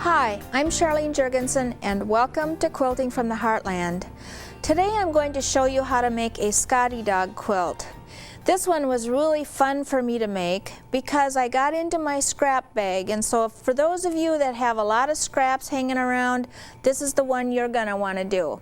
Hi, I'm Sharlene Jorgenson and welcome to Quilting from the Heartland. Today I'm going to show you how to make a Scottie dog quilt. This one was really fun for me to make because I got into my scrap bag, and so for those of you that have a lot of scraps hanging around, this is the one you're going to want to do.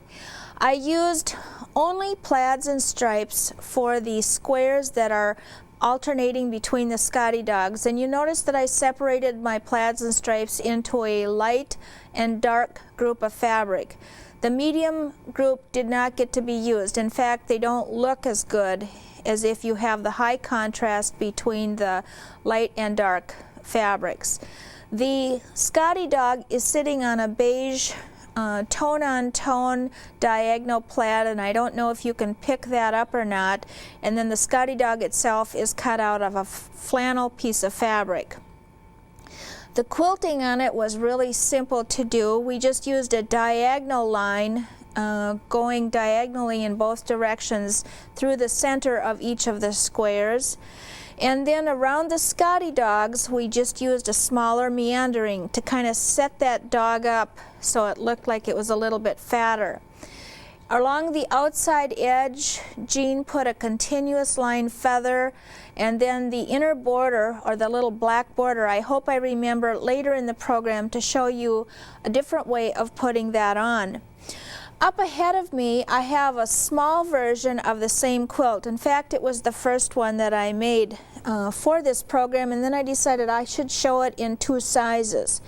I used only plaids and stripes for the squares that are alternating between the Scottie dogs, and you notice that I separated my plaids and stripes into a light and dark group of fabric. The medium group did not get to be used. In fact, they don't look as good as if you have the high contrast between the light and dark fabrics. The Scottie dog is sitting on a beige tone-on-tone diagonal plaid, and I don't know if you can pick that up or not. And then the Scottie dog itself is cut out of a flannel piece of fabric. The quilting on it was really simple to do. We just used a diagonal line going diagonally in both directions through the center of each of the squares. And then around the Scottie dogs, we just used a smaller meandering to kind of set that dog up so it looked like it was a little bit fatter. Along the outside edge, Jean put a continuous line feather, and then the inner border, or the little black border, I hope I remember later in the program to show you a different way of putting that on. Up ahead of me, I have a small version of the same quilt. In fact, it was the first one that I made for this program, and then I decided I should show it in two sizes.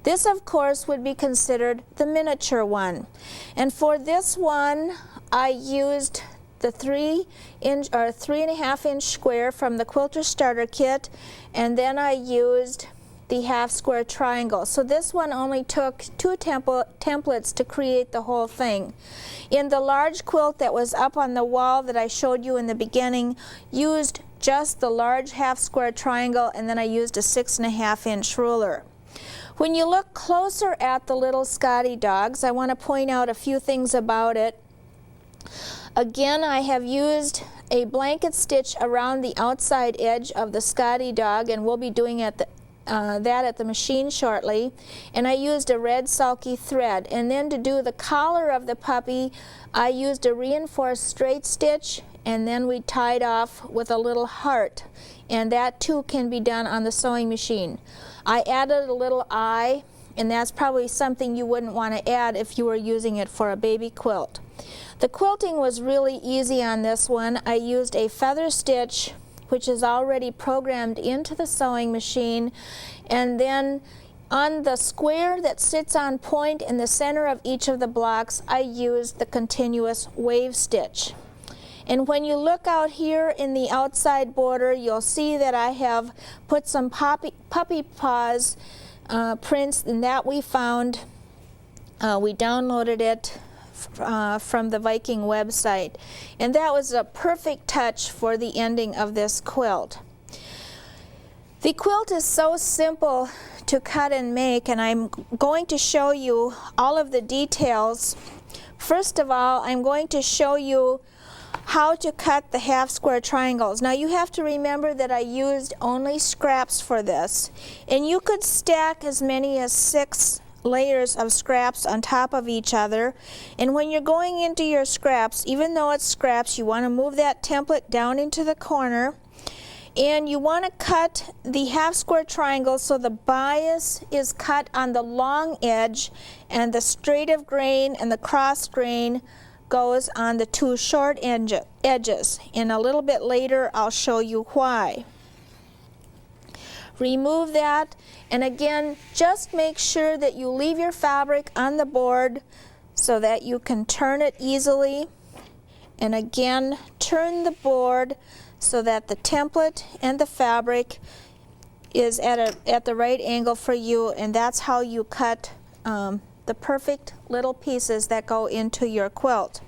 This, of course, would be considered the miniature one. And for this one, I used the 3-inch or 3.5-inch square from the Quilter starter kit, and then I used the half square triangle. So this one only took 2 templates to create the whole thing. In the large quilt that was up on the wall that I showed you in the beginning, used just the large half square triangle, and then I used a 6.5-inch ruler. When you look closer at the little Scottie dogs, I want to point out a few things about it. Again, I have used a blanket stitch around the outside edge of the Scottie dog, and we'll be doing that at the machine shortly. And I used a red sulky thread. And then to do the collar of the puppy, I used a reinforced straight stitch, and then we tied off with a little heart. And that too can be done on the sewing machine. I added a little eye, and that's probably something you wouldn't want to add if you were using it for a baby quilt. The quilting was really easy on this one. I used a feather stitch, which is already programmed into the sewing machine, and then on the square that sits on point in the center of each of the blocks, I used the continuous wave stitch. And when you look out here in the outside border, you'll see that I have put some puppy paws prints, and that we found. We downloaded it from the Viking website, and that was a perfect touch for the ending of this quilt. The quilt is so simple to cut and make, and I'm going to show you all of the details. First of all, I'm going to show you how to cut the half square triangles. Now you have to remember that I used only scraps for this, and you could stack as many as 6 layers of scraps on top of each other. And when you're going into your scraps, even though it's scraps, you want to move that template down into the corner, and you want to cut the half square triangle so the bias is cut on the long edge and the straight of grain and the cross grain goes on the 2 short edges. And a little bit later I'll show you why. Remove that, and again, just make sure that you leave your fabric on the board so that you can turn it easily. And again, turn the board so that the template and the fabric is at the right angle for you, and that's how you cut the perfect little pieces that go into your quilt.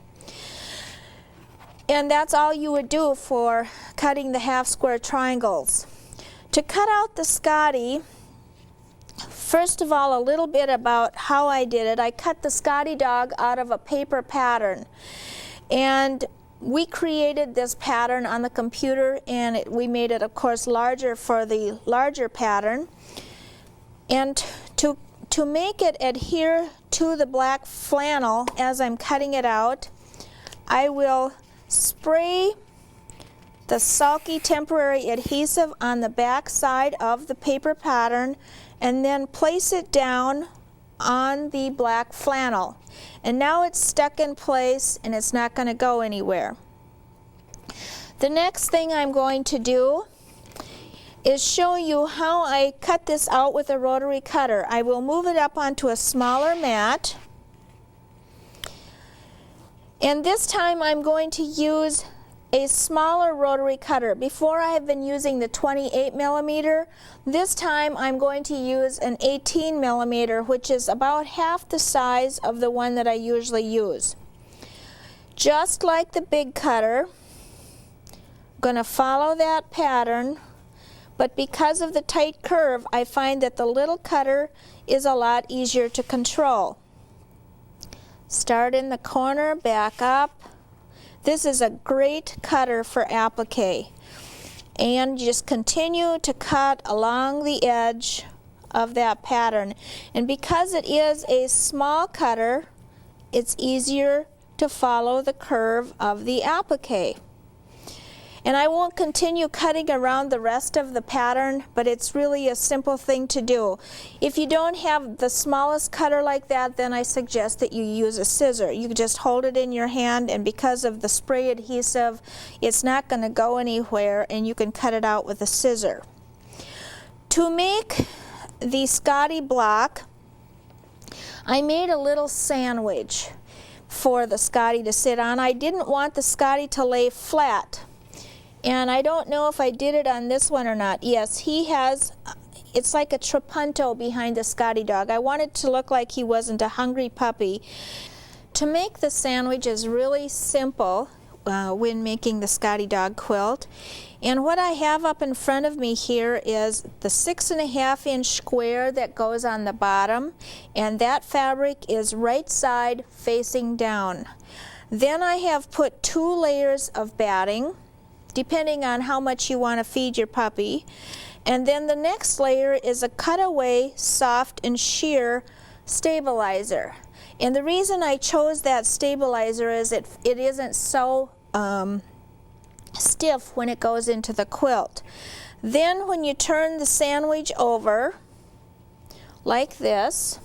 And that's all you would do for cutting the half square triangles. To cut out the Scottie, first of all, a little bit about how I did it. I cut the Scottie dog out of a paper pattern, and we created this pattern on the computer, and we made it, of course, larger for the larger pattern. And to to make it adhere to the black flannel as I'm cutting it out, I will spray the sulky temporary adhesive on the back side of the paper pattern and then place it down on the black flannel. And now it's stuck in place and it's not going to go anywhere. The next thing I'm going to do is show you how I cut this out with a rotary cutter. I will move it up onto a smaller mat, and this time I'm going to use a smaller rotary cutter. Before I have been using the 28 millimeter. This time I'm going to use an 18 millimeter, which is about half the size of the one that I usually use. Just like the big cutter, I'm going to follow that pattern, but because of the tight curve, I find that the little cutter is a lot easier to control. Start in the corner, back up. This is a great cutter for applique. And just continue to cut along the edge of that pattern. And because it is a small cutter, it's easier to follow the curve of the applique. And I won't continue cutting around the rest of the pattern, but it's really a simple thing to do. If you don't have the smallest cutter like that, then I suggest that you use a scissor. You just hold it in your hand, and because of the spray adhesive, it's not going to go anywhere, and you can cut it out with a scissor. To make the Scottie block, I made a little sandwich for the Scottie to sit on. I didn't want the Scottie to lay flat. And I don't know if I did it on this one or not. Yes, he has, it's like a trapunto behind the Scottie dog. I wanted to look like he wasn't a hungry puppy. To make the sandwich is really simple when making the Scottie dog quilt. And what I have up in front of me here is the 6.5-inch square that goes on the bottom, and that fabric is right side facing down. Then I have put 2 layers of batting, depending on how much you want to feed your puppy. And then the next layer is a cutaway, soft and sheer stabilizer. And the reason I chose that stabilizer is it isn't so stiff when it goes into the quilt. Then when you turn the sandwich over, like this,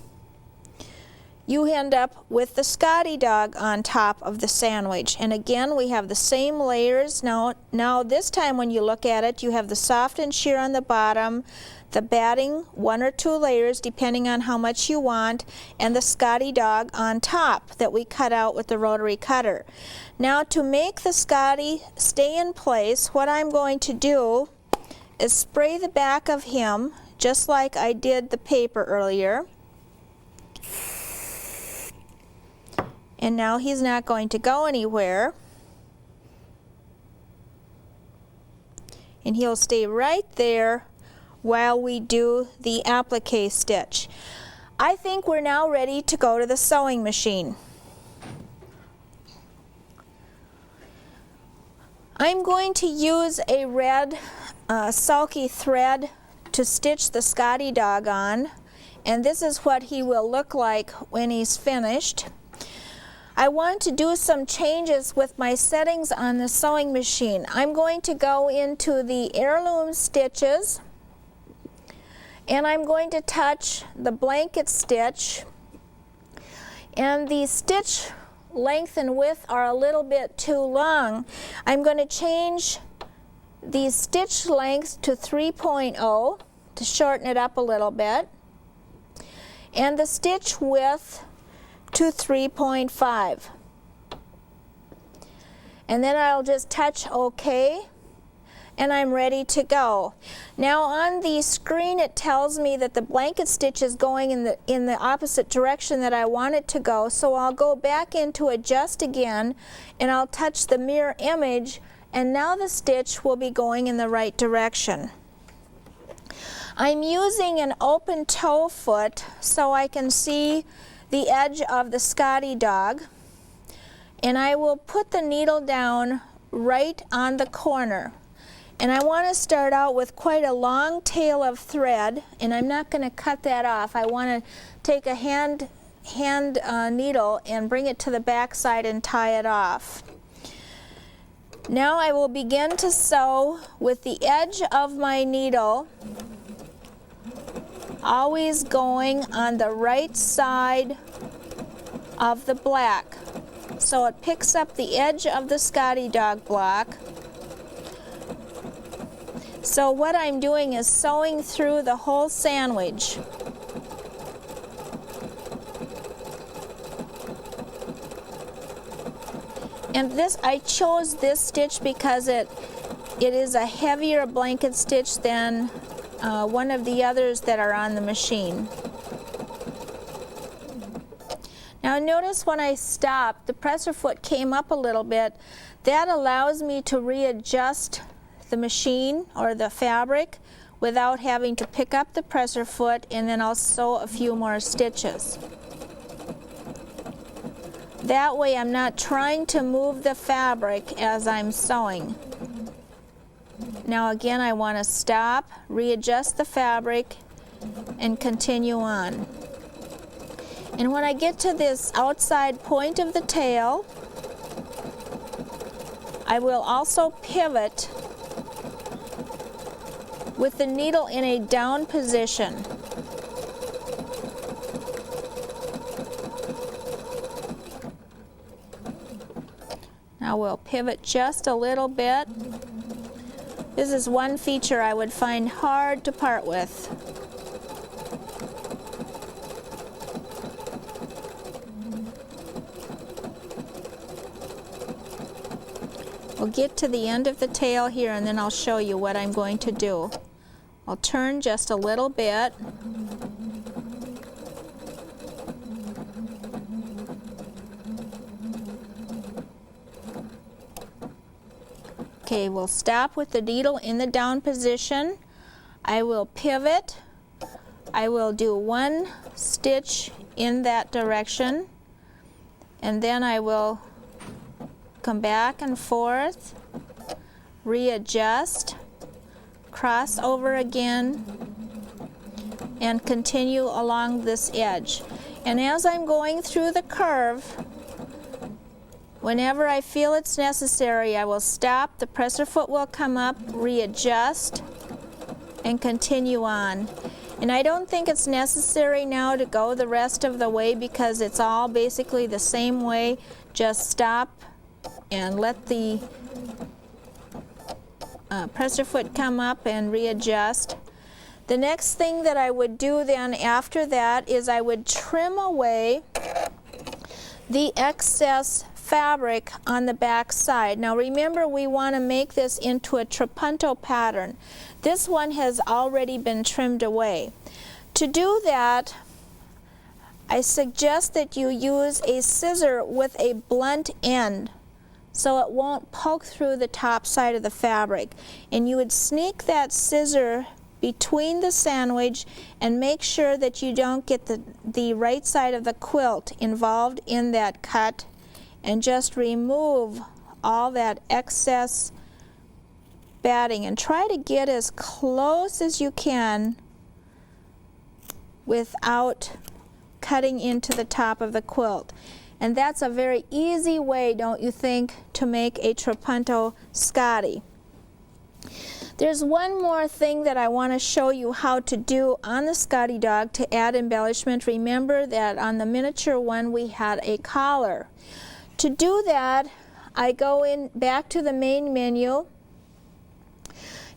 you end up with the Scottie dog on top of the sandwich. And again, we have the same layers. Now this time when you look at it, you have the soft and sheer on the bottom, the batting 1 or 2 layers depending on how much you want, and the Scottie dog on top that we cut out with the rotary cutter. Now to make the Scottie stay in place, what I'm going to do is spray the back of him just like I did the paper earlier. And now he's not going to go anywhere. And he'll stay right there while we do the applique stitch. I think we're now ready to go to the sewing machine. I'm going to use a red sulky thread to stitch the Scottie dog on, and this is what he will look like when he's finished. I want to do some changes with my settings on the sewing machine. I'm going to go into the heirloom stitches, and I'm going to touch the blanket stitch, and the stitch length and width are a little bit too long. I'm going to change the stitch length to 3.0 to shorten it up a little bit, and the stitch width to 3.5. And then I'll just touch OK, and I'm ready to go. Now on the screen it tells me that the blanket stitch is going in the opposite direction that I want it to go, so I'll go back into adjust again, and I'll touch the mirror image, and now the stitch will be going in the right direction. I'm using an open toe foot so I can see the edge of the Scottie dog, and I will put the needle down right on the corner. And I want to start out with quite a long tail of thread, and I'm not going to cut that off. I want to take a hand needle and bring it to the back side and tie it off. Now I will begin to sew with the edge of my needle always going on the right side of the black, so it picks up the edge of the Scottie dog block. So what I'm doing is sewing through the whole sandwich. And this, I chose this stitch because it is a heavier blanket stitch than one of the others that are on the machine. Now notice when I stopped, the presser foot came up a little bit. That allows me to readjust the machine or the fabric without having to pick up the presser foot, and then I'll sew a few more stitches. That way I'm not trying to move the fabric as I'm sewing. Now again, I want to stop, readjust the fabric, and continue on. And when I get to this outside point of the tail, I will also pivot with the needle in a down position. Now we'll pivot just a little bit. This is one feature I would find hard to part with. We'll get to the end of the tail here, and then I'll show you what I'm going to do. I'll turn just a little bit. Okay, we'll stop with the needle in the down position. I will pivot. I will do one stitch in that direction, and then I will come back and forth, readjust, cross over again, and continue along this edge. And as I'm going through the curve, whenever I feel it's necessary, I will stop, the presser foot will come up, readjust, and continue on. And I don't think it's necessary now to go the rest of the way because it's all basically the same way. Just stop and let the presser foot come up and readjust. The next thing that I would do then after that is I would trim away the excess fabric on the back side. Now remember, we want to make this into a trapunto pattern. This one has already been trimmed away. To do that, I suggest that you use a scissor with a blunt end so it won't poke through the top side of the fabric. And you would sneak that scissor between the sandwich and make sure that you don't get the right side of the quilt involved in that cut, and just remove all that excess batting and try to get as close as you can without cutting into the top of the quilt. And that's a very easy way, don't you think, to make a trapunto Scottie. There's one more thing that I want to show you how to do on the Scottie dog to add embellishment. Remember that on the miniature one we had a collar. To do that, I go in back to the main menu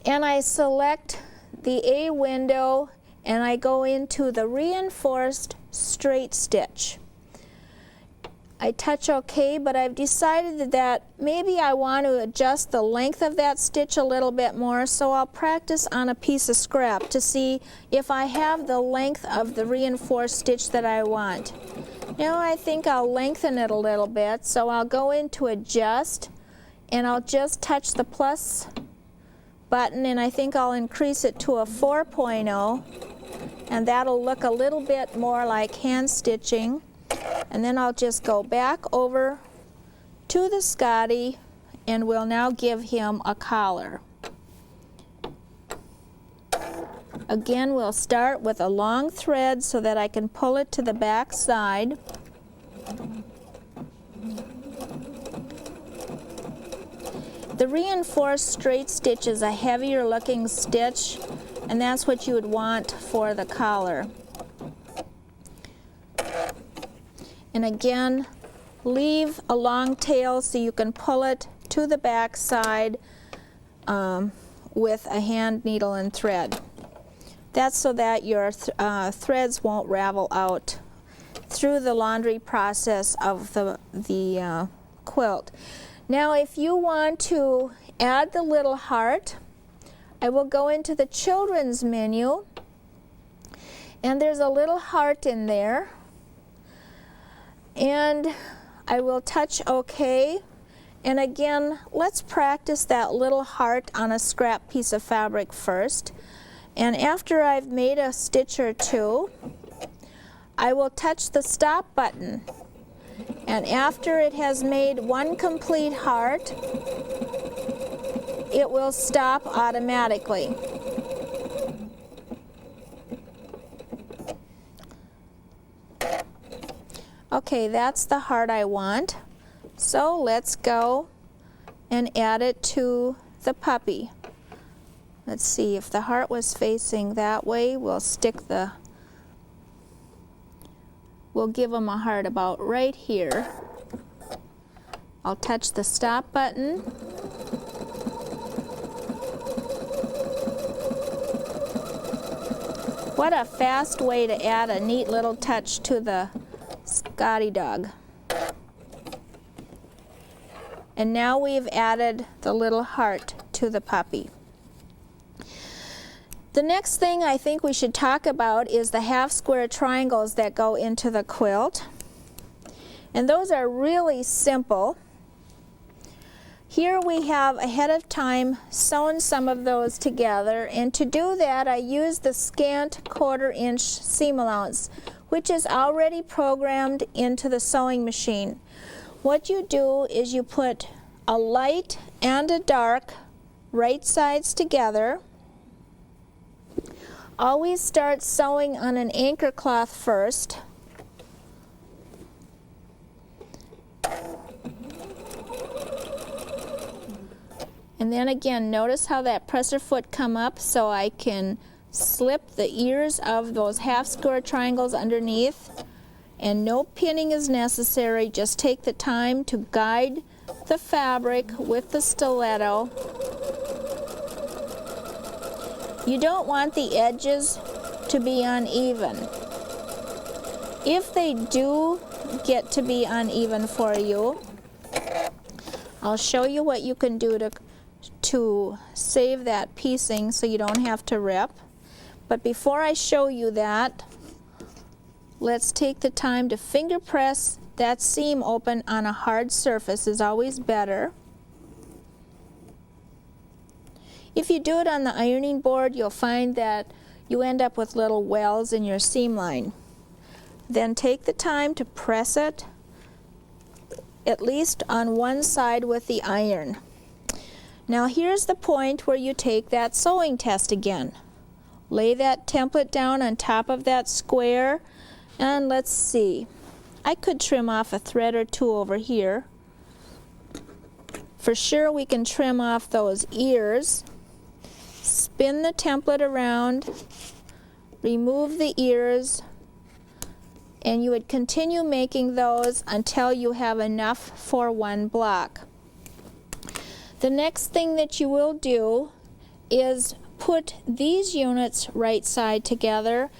and I select the A window and I go into the reinforced straight stitch. I touch OK, but I've decided that maybe I want to adjust the length of that stitch a little bit more, so I'll practice on a piece of scrap to see if I have the length of the reinforced stitch that I want. Now I think I'll lengthen it a little bit, so I'll go into adjust and I'll just touch the plus button, and I think I'll increase it to a 4.0, and that'll look a little bit more like hand stitching. And then I'll just go back over to the Scottie and we'll now give him a collar. Again, we'll start with a long thread so that I can pull it to the back side. The reinforced straight stitch is a heavier looking stitch, and that's what you would want for the collar. And again, leave a long tail so you can pull it to the back side with a hand needle and thread. That's so that your threads won't ravel out through the laundry process of the quilt. Now if you want to add the little heart, I will go into the children's menu, and there's a little heart in there, and I will touch OK. And again, let's practice that little heart on a scrap piece of fabric first. And after I've made a stitch or two, I will touch the stop button. And after it has made one complete heart, it will stop automatically. Okay, that's the heart I want. So let's go and add it to the puppy. Let's see, if the heart was facing that way, we'll give them a heart about right here. I'll touch the stop button. What a fast way to add a neat little touch to the Scottie dog. And now we've added the little heart to the puppy. The next thing I think we should talk about is the half square triangles that go into the quilt. And those are really simple. Here we have ahead of time sewn some of those together, and to do that I use the scant 1/4 inch seam allowance, which is already programmed into the sewing machine. What you do is you put a light and a dark right sides together. Always start sewing on an anchor cloth first. And then again, notice how that presser foot come up so I can slip the ears of those half square triangles underneath. And no pinning is necessary, just take the time to guide the fabric with the stiletto. You don't want the edges to be uneven. If they do get to be uneven for you, I'll show you what you can do to save that piecing so you don't have to rip. But before I show you that, let's take the time to finger press that seam open on a hard surface is always better. If you do it on the ironing board, you'll find that you end up with little wells in your seam line. Then take the time to press it at least on one side with the iron. Now here's the point where you take that sewing test again. Lay that template down on top of that square, and let's see. I could trim off a thread or two over here. For sure we can trim off those ears. Spin the template around, remove the ears, and you would continue making those until you have enough for one block. The next thing that you will do is put these units right side together.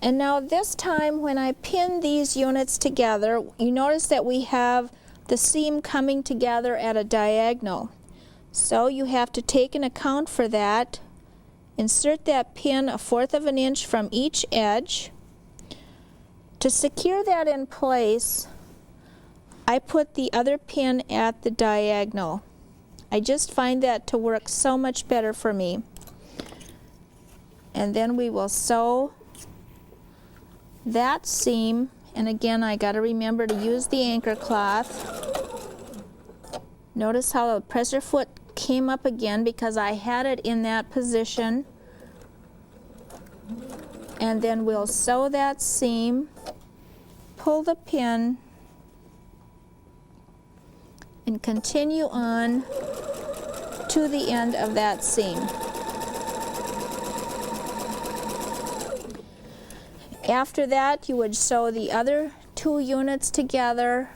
And now this time when I pin these units together, you notice that we have the seam coming together at a diagonal. So you have to take an account for that. Insert that pin 1/4 of an inch from each edge. To secure that in place, I put the other pin at the diagonal. I just find that to work so much better for me. And then we will sew that seam, and again I got to remember to use the anchor cloth. Notice how the presser foot came up again because I had it in that position. and then we'll sew that seam, pull the pin, and continue on to the end of that seam. After that, you would sew the other 2 units together,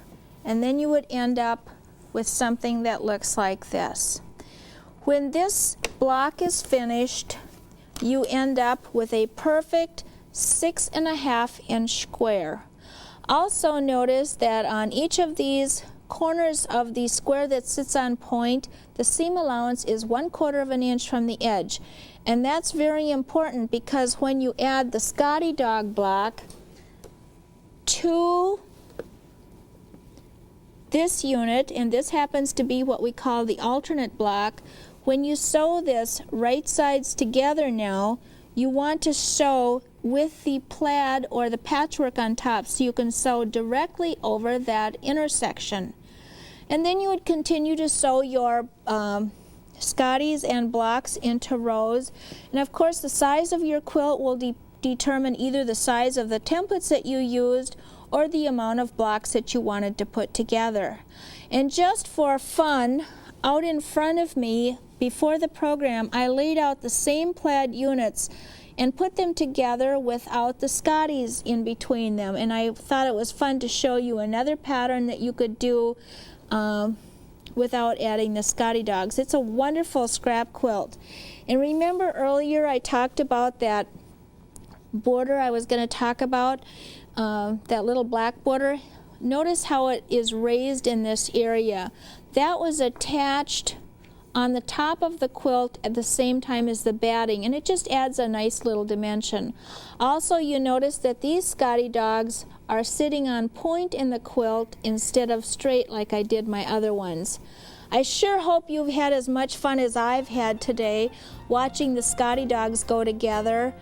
and then you would end up with something that looks like this. When this block is finished, you end up with a perfect 6.5 inch square. Also notice that on each of these corners of the square that sits on point, the seam allowance is 1/4 of an inch from the edge. And that's very important because when you add the Scottie dog block to this unit, and this happens to be what we call the alternate block, when you sew this right sides together now, you want to sew with the plaid or the patchwork on top so you can sew directly over that intersection. And then you would continue to sew your Scotties and blocks into rows. And of course the size of your quilt will determine either the size of the templates that you used or the amount of blocks that you wanted to put together. And just for fun, out in front of me before the program, I laid out the same plaid units and put them together without the Scotties in between them. And I thought it was fun to show you another pattern that you could do without adding the Scottie dogs. It's a wonderful scrap quilt. And remember earlier I talked about that border I was going to talk about, that little black border? Notice how it is raised in this area. That was attached on the top of the quilt at the same time as the batting, and it just adds a nice little dimension. Also, you notice that these Scottie dogs are sitting on point in the quilt instead of straight like I did my other ones. I sure hope you've had as much fun as I've had today watching the Scottie dogs go together.